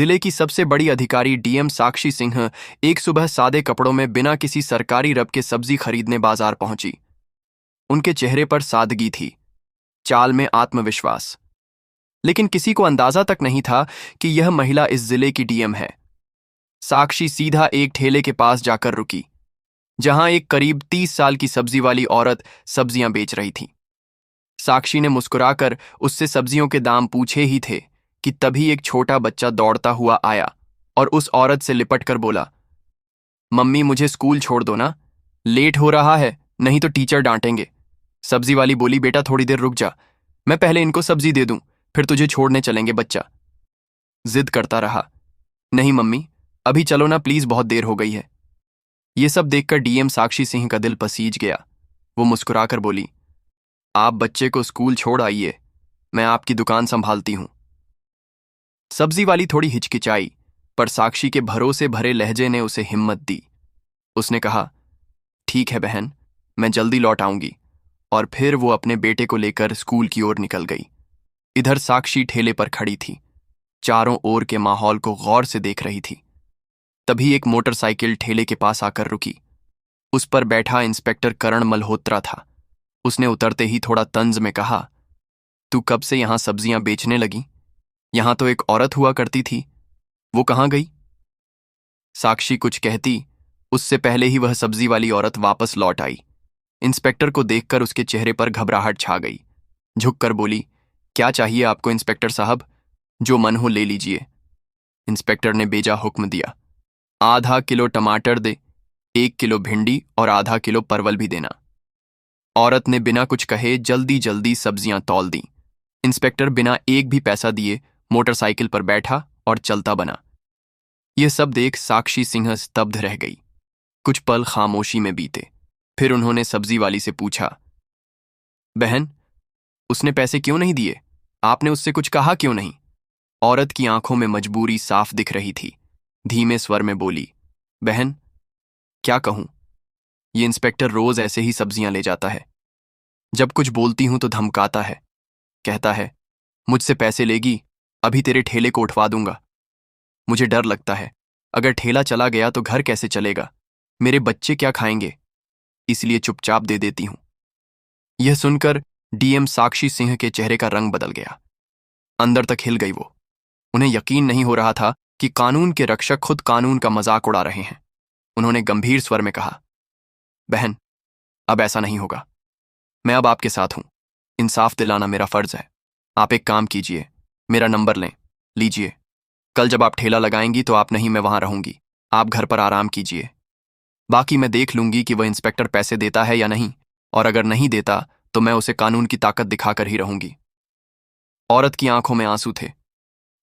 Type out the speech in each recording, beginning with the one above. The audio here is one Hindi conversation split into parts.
जिले की सबसे बड़ी अधिकारी डीएम साक्षी सिंह एक सुबह सादे कपड़ों में बिना किसी सरकारी रब के सब्जी खरीदने बाजार पहुंची। उनके चेहरे पर सादगी थी, चाल में आत्मविश्वास। लेकिन किसी को अंदाजा तक नहीं था कि यह महिला इस जिले की डीएम है। साक्षी सीधा एक ठेले के पास जाकर रुकी, जहां एक करीब 30 साल की सब्जी वाली औरत सब्जियां बेच रही थी। साक्षी ने मुस्कुराकर उससे सब्जियों के दाम पूछे ही थे कि तभी एक छोटा बच्चा दौड़ता हुआ आया और उस औरत से लिपट कर बोला, मम्मी मुझे स्कूल छोड़ दो ना, लेट हो रहा है, नहीं तो टीचर डांटेंगे। सब्जी वाली बोली, बेटा थोड़ी देर रुक जा, मैं पहले इनको सब्जी दे दूं, फिर तुझे छोड़ने चलेंगे। बच्चा जिद करता रहा, नहीं मम्मी, अभी चलो ना प्लीज, बहुत देर हो गई है। ये सब देखकर डीएम साक्षी सिंह का दिल पसीज गया। वो मुस्कुराकर बोली, आप बच्चे को स्कूल छोड़ आइए, मैं आपकी दुकान संभालती हूं। सब्जी वाली थोड़ी हिचकिचाई, पर साक्षी के भरोसे भरे लहजे ने उसे हिम्मत दी। उसने कहा, ठीक है बहन, मैं जल्दी लौट आऊंगी। और फिर वो अपने बेटे को लेकर स्कूल की ओर निकल गई। इधर साक्षी ठेले पर खड़ी थी, चारों ओर के माहौल को गौर से देख रही थी। तभी एक मोटरसाइकिल ठेले के पास आकर रुकी। उस पर बैठा इंस्पेक्टर करण मल्होत्रा था। उसने उतरते ही थोड़ा तंज में कहा, तू कब से यहां सब्जियां बेचने लगी? यहां तो एक औरत हुआ करती थी, वो कहां गई? साक्षी कुछ कहती, उससे पहले ही वह सब्जी वाली औरत वापस लौट आई। इंस्पेक्टर को देखकर उसके चेहरे पर घबराहट छा गई। झुककर बोली, क्या चाहिए आपको इंस्पेक्टर साहब? जो मन हो ले लीजिए। इंस्पेक्टर ने बेजा हुक्म दिया, आधा किलो टमाटर दे, 1 किलो भिंडी और आधा किलो परवल भी देना। औरत ने बिना कुछ कहे जल्दी जल्दी सब्जियां तौल दी। इंस्पेक्टर बिना एक भी पैसा दिए मोटरसाइकिल पर बैठा और चलता बना। यह सब देख साक्षी सिंह स्तब्ध रह गई। कुछ पल खामोशी में बीते। फिर उन्होंने सब्जी वाली से पूछा, बहन, उसने पैसे क्यों नहीं दिए? आपने उससे कुछ कहा क्यों नहीं? औरत की आंखों में मजबूरी साफ दिख रही थी। धीमे स्वर में बोली, बहन, क्या कहूं, ये इंस्पेक्टर रोज ऐसे ही सब्जियां ले जाता है। जब कुछ बोलती हूं तो धमकाता है, कहता है मुझसे पैसे लेगी, अभी तेरे ठेले को उठवा दूंगा। मुझे डर लगता है, अगर ठेला चला गया तो घर कैसे चलेगा, मेरे बच्चे क्या खाएंगे, इसलिए चुपचाप दे देती हूं। यह सुनकर डीएम साक्षी सिंह के चेहरे का रंग बदल गया। अंदर तक हिल गई वो। उन्हें यकीन नहीं हो रहा था कि कानून के रक्षक खुद कानून का मजाक उड़ा रहे हैं। उन्होंने गंभीर स्वर में कहा, बहन, अब ऐसा नहीं होगा, मैं अब आपके साथ हूं। इंसाफ दिलाना मेरा फर्ज है। आप एक काम कीजिए, मेरा नंबर लें, लीजिए। कल जब आप ठेला लगाएंगी तो आप नहीं, मैं वहां रहूंगी। आप घर पर आराम कीजिए। बाकी मैं देख लूंगी कि वह इंस्पेक्टर पैसे देता है या नहीं, और अगर नहीं देता तो मैं उसे कानून की ताकत दिखाकर ही रहूंगी। औरत की आंखों में आंसू थे,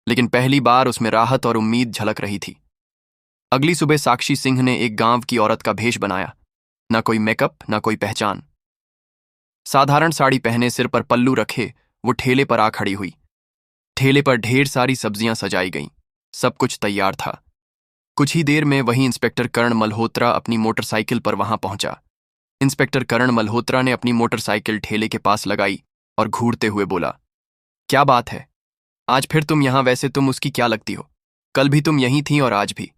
लेकिन पहली बार उसमें राहत और उम्मीद झलक रही थी। अगली सुबह साक्षी सिंह ने एक गांव की औरत का भेष बनाया। न कोई मेकअप, न कोई पहचान। साधारण साड़ी पहने, सिर पर पल्लू रखे, वो ठेले पर आ खड़ी हुई। ठेले पर ढेर सारी सब्जियां सजाई गईं। सब कुछ तैयार था। कुछ ही देर में वही इंस्पेक्टर करण मल्होत्रा अपनी मोटरसाइकिल पर वहां पहुंचा। इंस्पेक्टर करण मल्होत्रा ने अपनी मोटरसाइकिल ठेले के पास लगाई और घूरते हुए बोला, क्या बात है, आज फिर तुम यहां? वैसे तुम उसकी क्या लगती हो? कल भी तुम यहीं थी और आज भी।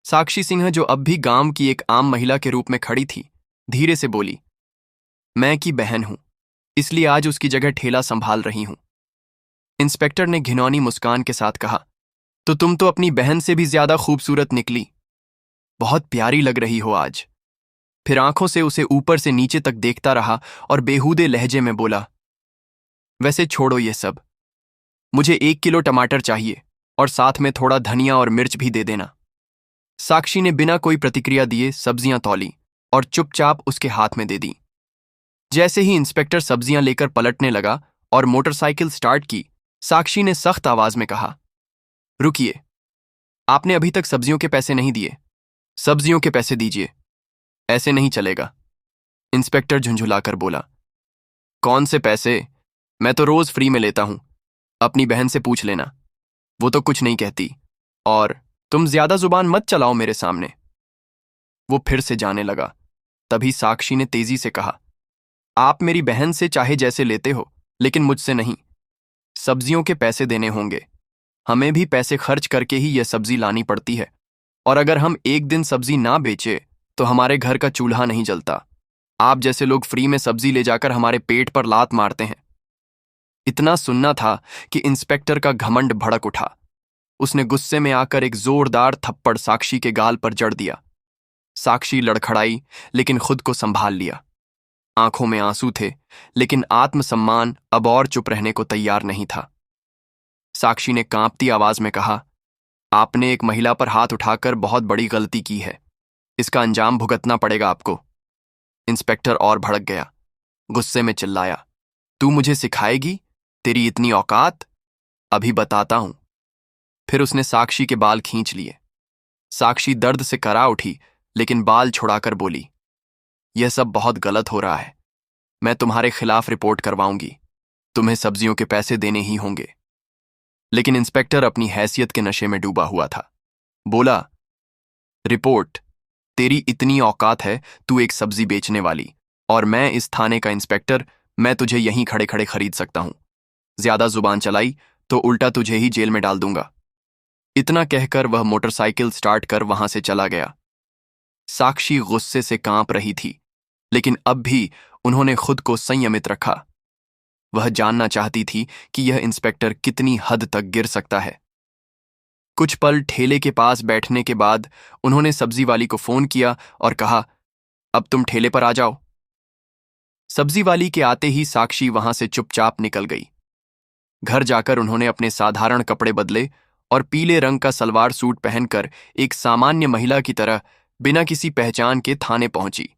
साक्षी सिंह, जो अब भी गांव की एक आम महिला के रूप में खड़ी थी, धीरे से बोली, मैं की बहन हूं, इसलिए आज उसकी जगह ठेला संभाल रही हूं। इंस्पेक्टर ने घिनौनी मुस्कान के साथ कहा, तो तुम तो अपनी बहन से भी ज्यादा खूबसूरत निकली। बहुत प्यारी लग रही हो आज। फिर आंखों से उसे ऊपर से नीचे तक देखता रहा और बेहूदे लहजे में बोला, वैसे छोड़ो ये सब, मुझे 1 किलो टमाटर चाहिए और साथ में थोड़ा धनिया और मिर्च भी दे देना। साक्षी ने बिना कोई प्रतिक्रिया दिए सब्जियां तौली और चुपचाप उसके हाथ में दे दी। जैसे ही इंस्पेक्टर सब्जियां लेकर पलटने लगा और मोटरसाइकिल स्टार्ट की, साक्षी ने सख्त आवाज में कहा, रुकिए, आपने अभी तक सब्जियों के पैसे नहीं दिए। सब्जियों के पैसे दीजिए, ऐसे नहीं चलेगा। इंस्पेक्टर झुंझुलाकर बोला, कौन से पैसे? मैं तो रोज फ्री में लेता हूं, अपनी बहन से पूछ लेना, वो तो कुछ नहीं कहती। और तुम ज्यादा जुबान मत चलाओ मेरे सामने। वो फिर से जाने लगा। तभी साक्षी ने तेजी से कहा, आप मेरी बहन से चाहे जैसे लेते हो, लेकिन मुझसे नहीं। सब्जियों के पैसे देने होंगे। हमें भी पैसे खर्च करके ही यह सब्जी लानी पड़ती है, और अगर हम एक दिन सब्जी ना बेचे तो हमारे घर का चूल्हा नहीं जलता। आप जैसे लोग फ्री में सब्जी ले जाकर हमारे पेट पर लात मारते हैं। इतना सुनना था कि इंस्पेक्टर का घमंड भड़क उठा। उसने गुस्से में आकर एक जोरदार थप्पड़ साक्षी के गाल पर जड़ दिया। साक्षी लड़खड़ाई, लेकिन खुद को संभाल लिया। आंखों में आंसू थे, लेकिन आत्मसम्मान अब और चुप रहने को तैयार नहीं था। साक्षी ने कांपती आवाज में कहा, आपने एक महिला पर हाथ उठाकर बहुत बड़ी गलती की है। इसका अंजाम भुगतना पड़ेगा आपको। इंस्पेक्टर और भड़क गया, गुस्से में चिल्लाया, तू मुझे सिखाएगी? तेरी इतनी औकात? अभी बताता हूं। फिर उसने साक्षी के बाल खींच लिए। साक्षी दर्द से करा उठी, लेकिन बाल छुड़ाकर बोली, यह सब बहुत गलत हो रहा है। मैं तुम्हारे खिलाफ रिपोर्ट करवाऊंगी। तुम्हें सब्जियों के पैसे देने ही होंगे। लेकिन इंस्पेक्टर अपनी हैसियत के नशे में डूबा हुआ था। बोला, रिपोर्ट? तेरी इतनी औकात है? तू एक सब्जी बेचने वाली, और मैं इस थाने का इंस्पेक्टर। मैं तुझे यहीं खड़े खड़े खरीद सकता हूं। ज्यादा जुबान चलाई तो उल्टा तुझे ही जेल में डाल दूंगा। इतना कहकर वह मोटरसाइकिल स्टार्ट कर वहां से चला गया। साक्षी गुस्से से कांप रही थी, लेकिन अब भी उन्होंने खुद को संयमित रखा। वह जानना चाहती थी कि यह इंस्पेक्टर कितनी हद तक गिर सकता है। कुछ पल ठेले के पास बैठने के बाद उन्होंने सब्जी वाली को फोन किया और कहा, अब तुम ठेले पर आ जाओ। सब्जी वाली के आते ही साक्षी वहां से चुपचाप निकल गई। घर जाकर उन्होंने अपने साधारण कपड़े बदले और पीले रंग का सलवार सूट पहनकर एक सामान्य महिला की तरह बिना किसी पहचान के थाने पहुंची।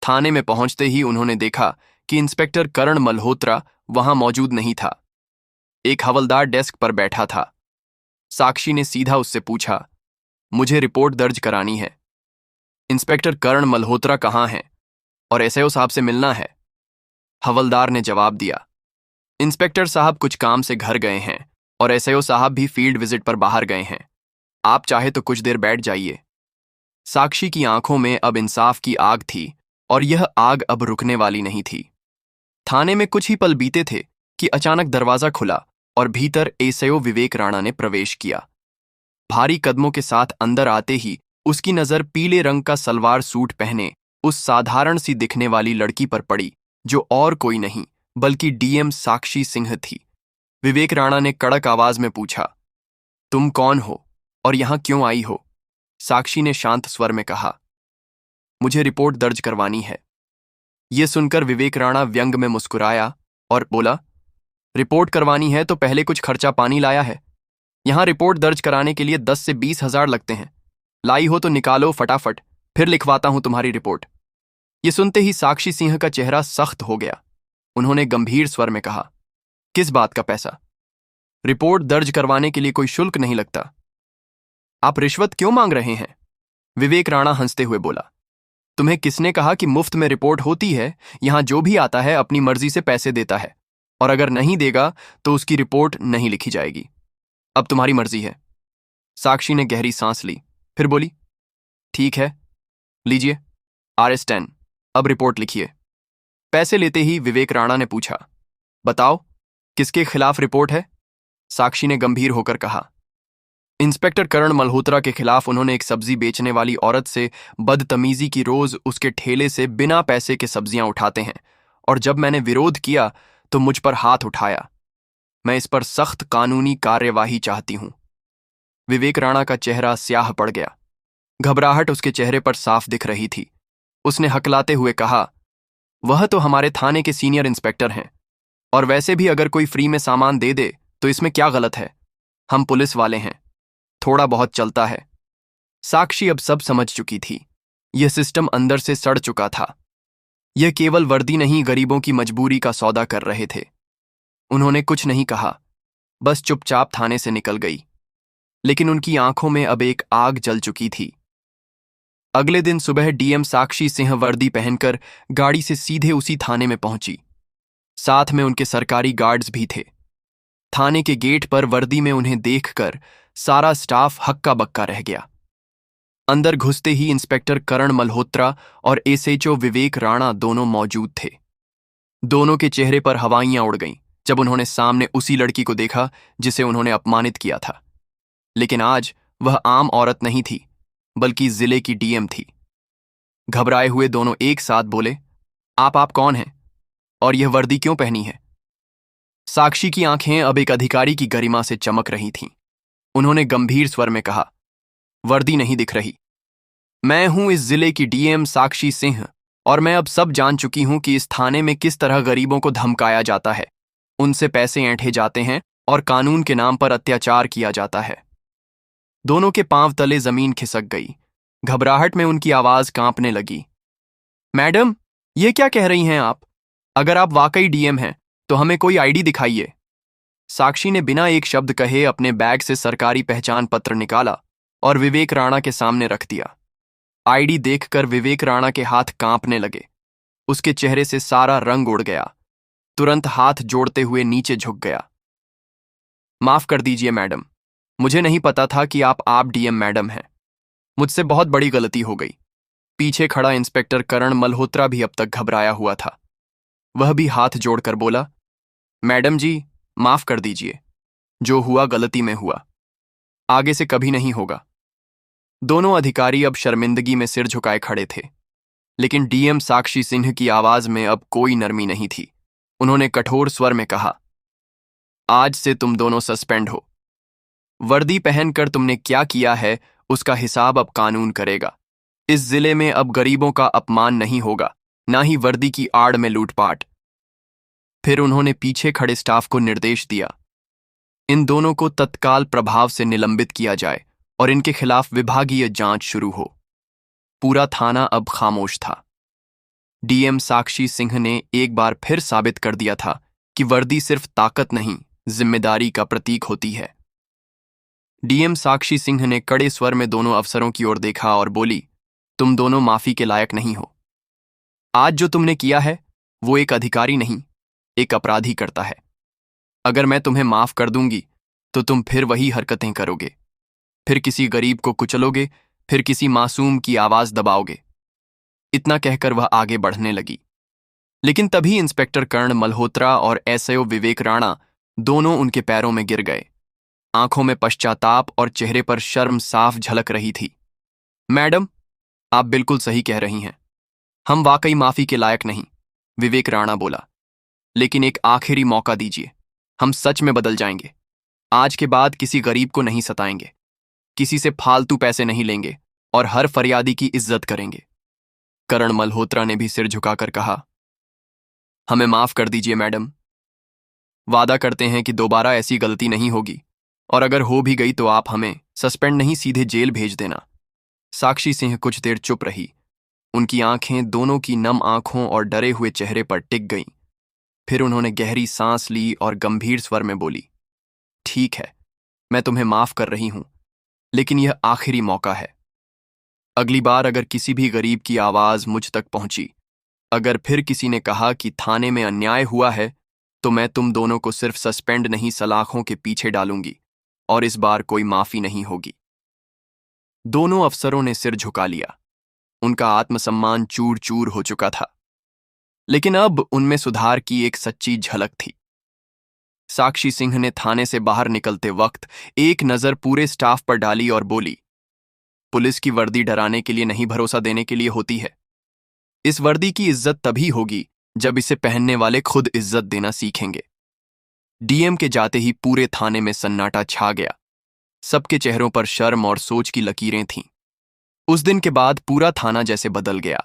थाने में पहुंचते ही उन्होंने देखा कि इंस्पेक्टर करण मल्होत्रा वहां मौजूद नहीं था। एक हवलदार डेस्क पर बैठा था। साक्षी ने सीधा उससे पूछा, मुझे रिपोर्ट दर्ज करानी है। इंस्पेक्टर करण मल्होत्रा कहाँ हैं और एसएओ साहब से मिलना है? हवलदार ने जवाब दिया, इंस्पेक्टर साहब कुछ काम से घर गए हैं और एसएओ साहब भी फील्ड विजिट पर बाहर गए हैं। आप चाहे तो कुछ देर बैठ जाइए। साक्षी की आंखों में अब इंसाफ की आग थी, और यह आग अब रुकने वाली नहीं थी। थाने में कुछ ही पल बीते थे कि अचानक दरवाजा खुला और भीतर एसएओ विवेक राणा ने प्रवेश किया। भारी कदमों के साथ अंदर आते ही उसकी नजर पीले रंग का सलवार सूट पहने उस साधारण सी दिखने वाली लड़की पर पड़ी, जो और कोई नहीं बल्कि डीएम साक्षी सिंह थी। विवेक राणा ने कड़क आवाज में पूछा, तुम कौन हो और यहां क्यों आई हो? साक्षी ने शांत स्वर में कहा, मुझे रिपोर्ट दर्ज करवानी है। यह सुनकर विवेक राणा व्यंग में मुस्कुराया और बोला, रिपोर्ट करवानी है तो पहले कुछ खर्चा पानी लाया है? यहां रिपोर्ट दर्ज कराने के लिए 10 से 20 हजार लगते हैं। लाई हो तो निकालो फटाफट, फिर लिखवाता हूं तुम्हारी रिपोर्ट। ये सुनते ही साक्षी सिंह का चेहरा सख्त हो गया। उन्होंने गंभीर स्वर में कहा, किस बात का पैसा? रिपोर्ट दर्ज करवाने के लिए कोई शुल्क नहीं लगता। आप रिश्वत क्यों मांग रहे हैं? विवेक राणा हंसते हुए बोला, तुम्हें किसने कहा कि मुफ्त में रिपोर्ट होती है? यहां जो भी आता है अपनी मर्जी से पैसे देता है, और अगर नहीं देगा तो उसकी रिपोर्ट नहीं लिखी जाएगी। अब तुम्हारी मर्जी है। साक्षी ने गहरी सांस ली, फिर बोली, ठीक है, लीजिए RS-10, अब रिपोर्ट लिखिए। पैसे लेते ही विवेक राणा ने पूछा, बताओ किसके खिलाफ रिपोर्ट है? साक्षी ने गंभीर होकर कहा, इंस्पेक्टर करण मल्होत्रा के खिलाफ। उन्होंने एक सब्जी बेचने वाली औरत से बदतमीजी की, रोज उसके ठेले से बिना पैसे के सब्जियां उठाते हैं, और जब मैंने विरोध किया तो मुझ पर हाथ उठाया। मैं इस पर सख्त कानूनी कार्यवाही चाहती हूं। विवेक राणा का चेहरा स्याह पड़ गया। घबराहट उसके चेहरे पर साफ दिख रही थी। उसने हकलाते हुए कहा, वह तो हमारे थाने के सीनियर इंस्पेक्टर हैं, और वैसे भी अगर कोई फ्री में सामान दे दे तो इसमें क्या गलत है? हम पुलिस वाले हैं, थोड़ा बहुत चलता है। साक्षी अब सब समझ चुकी थी। यह सिस्टम अंदर से सड़ चुका था। यह केवल वर्दी नहीं, गरीबों की मजबूरी का सौदा कर रहे थे। उन्होंने कुछ नहीं कहा, बस चुपचाप थाने से निकल गई। लेकिन उनकी आंखों में अब एक आग जल चुकी थी। अगले दिन सुबह डीएम साक्षी सिंह वर्दी पहनकर गाड़ी से सीधे उसी थाने में पहुंची। साथ में उनके सरकारी गार्ड्स भी थे। थाने के गेट पर वर्दी में उन्हें देखकर सारा स्टाफ हक्का बक्का रह गया। अंदर घुसते ही इंस्पेक्टर करण मल्होत्रा और एसएचओ विवेक राणा दोनों मौजूद थे। दोनों के चेहरे पर हवाइयां उड़ गईं, जब उन्होंने सामने उसी लड़की को देखा जिसे उन्होंने अपमानित किया था। लेकिन आज वह आम औरत नहीं थी, बल्कि जिले की डीएम थी। घबराए हुए दोनों एक साथ बोले, आप कौन हैं और यह वर्दी क्यों पहनी है? साक्षी की आंखें अब एक अधिकारी की गरिमा से चमक रही थीं। उन्होंने गंभीर स्वर में कहा, वर्दी नहीं दिख रही। मैं हूं इस जिले की डीएम साक्षी सिंह, और मैं अब सब जान चुकी हूं कि इस थाने में किस तरह गरीबों को धमकाया जाता है, उनसे पैसे ऐंठे जाते हैं और कानून के नाम पर अत्याचार किया जाता है। दोनों के पांव तले जमीन खिसक गई। घबराहट में उनकी आवाज कांपने लगी। मैडम, ये क्या कह रही हैं आप? अगर आप वाकई डीएम हैं तो हमें कोई आईडी दिखाइए। साक्षी ने बिना एक शब्द कहे अपने बैग से सरकारी पहचान पत्र निकाला और विवेक राणा के सामने रख दिया। आईडी देखकर विवेक राणा के हाथ कांपने लगे। उसके चेहरे से सारा रंग उड़ गया। तुरंत हाथ जोड़ते हुए नीचे झुक गया। माफ कर दीजिए मैडम, मुझे नहीं पता था कि आप डीएम मैडम हैं। मुझसे बहुत बड़ी गलती हो गई। पीछे खड़ा इंस्पेक्टर करण मल्होत्रा भी अब तक घबराया हुआ था। वह भी हाथ जोड़कर बोला, मैडम जी, माफ कर दीजिए। जो हुआ गलती में हुआ, आगे से कभी नहीं होगा। दोनों अधिकारी अब शर्मिंदगी में सिर झुकाए खड़े थे, लेकिन डीएम साक्षी सिंह की आवाज में अब कोई नरमी नहीं थी। उन्होंने कठोर स्वर में कहा, आज से तुम दोनों सस्पेंड हो। वर्दी पहनकर तुमने क्या किया है उसका हिसाब अब कानून करेगा। इस जिले में अब गरीबों का अपमान नहीं होगा, ना ही वर्दी की आड़ में लूटपाट। फिर उन्होंने पीछे खड़े स्टाफ को निर्देश दिया, इन दोनों को तत्काल प्रभाव से निलंबित किया जाए और इनके खिलाफ विभागीय जांच शुरू हो। पूरा थाना अब खामोश था। डीएम साक्षी सिंह ने एक बार फिर साबित कर दिया था कि वर्दी सिर्फ ताकत नहीं, जिम्मेदारी का प्रतीक होती है। डीएम साक्षी सिंह ने कड़े स्वर में दोनों अफसरों की ओर देखा और बोली, तुम दोनों माफी के लायक नहीं हो। आज जो तुमने किया है वो एक अधिकारी नहीं, एक अपराधी करता है। अगर मैं तुम्हें माफ कर दूंगी तो तुम फिर वही हरकतें करोगे, फिर किसी गरीब को कुचलोगे, फिर किसी मासूम की आवाज दबाओगे। इतना कहकर वह आगे बढ़ने लगी, लेकिन तभी इंस्पेक्टर कर्ण मल्होत्रा और एसआईओ विवेक राणा दोनों उनके पैरों में गिर गए। आंखों में पश्चाताप और चेहरे पर शर्म साफ झलक रही थी। मैडम, आप बिल्कुल सही कह रही हैं। हम वाकई माफी के लायक नहीं, विवेक राणा बोला। लेकिन एक आखिरी मौका दीजिए, हम सच में बदल जाएंगे। आज के बाद किसी गरीब को नहीं सताएंगे, किसी से फालतू पैसे नहीं लेंगे और हर फरियादी की इज्जत करेंगे। करण मल्होत्रा ने भी सिर झुकाकर कहा, हमें माफ कर दीजिए मैडम। वादा करते हैं कि दोबारा ऐसी गलती नहीं होगी, और अगर हो भी गई तो आप हमें सस्पेंड नहीं, सीधे जेल भेज देना। साक्षी सिंह कुछ देर चुप रही। उनकी आंखें दोनों की नम आंखों और डरे हुए चेहरे पर टिक गईं। फिर उन्होंने गहरी सांस ली और गंभीर स्वर में बोली, ठीक है, मैं तुम्हें माफ कर रही हूं, लेकिन यह आखिरी मौका है। अगली बार अगर किसी भी गरीब की आवाज मुझ तक पहुंची, अगर फिर किसी ने कहा कि थाने में अन्याय हुआ है, तो मैं तुम दोनों को सिर्फ सस्पेंड नहीं, सलाखों के पीछे डालूंगी, और इस बार कोई माफी नहीं होगी। दोनों अफसरों ने सिर झुका लिया। उनका आत्मसम्मान चूर चूर हो चुका था, लेकिन अब उनमें सुधार की एक सच्ची झलक थी। साक्षी सिंह ने थाने से बाहर निकलते वक्त एक नजर पूरे स्टाफ पर डाली और बोली, पुलिस की वर्दी डराने के लिए नहीं, भरोसा देने के लिए होती है। इस वर्दी की इज्जत तभी होगी जब इसे पहनने वाले खुद इज्जत देना सीखेंगे। डीएम के जाते ही पूरे थाने में सन्नाटा छा गया। सबके चेहरों पर शर्म और सोच की लकीरें थीं। उस दिन के बाद पूरा थाना जैसे बदल गया।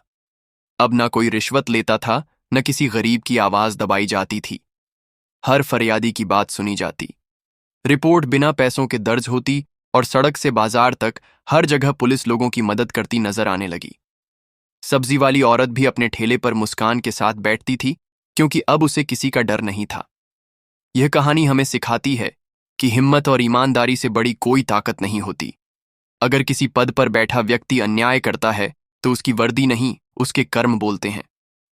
अब न कोई रिश्वत लेता था, न किसी गरीब की आवाज दबाई जाती थी। हर फरियादी की बात सुनी जाती, रिपोर्ट बिना पैसों के दर्ज होती, और सड़क से बाजार तक हर जगह पुलिस लोगों की मदद करती नजर आने लगी। सब्जी वाली औरत भी अपने ठेले पर मुस्कान के साथ बैठती थी, क्योंकि अब उसे किसी का डर नहीं था। यह कहानी हमें सिखाती है कि हिम्मत और ईमानदारी से बड़ी कोई ताकत नहीं होती। अगर किसी पद पर बैठा व्यक्ति अन्याय करता है तो उसकी वर्दी नहीं, उसके कर्म बोलते हैं,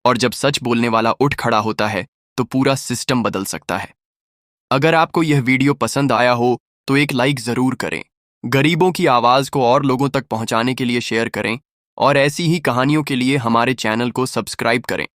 और जब सच बोलने वाला उठ खड़ा होता है तो पूरा सिस्टम बदल सकता है। अगर आपको यह वीडियो पसंद आया हो तो एक लाइक जरूर करें। गरीबों की आवाज को और लोगों तक पहुंचाने के लिए शेयर करें, और ऐसी ही कहानियों के लिए हमारे चैनल को सब्सक्राइब करें।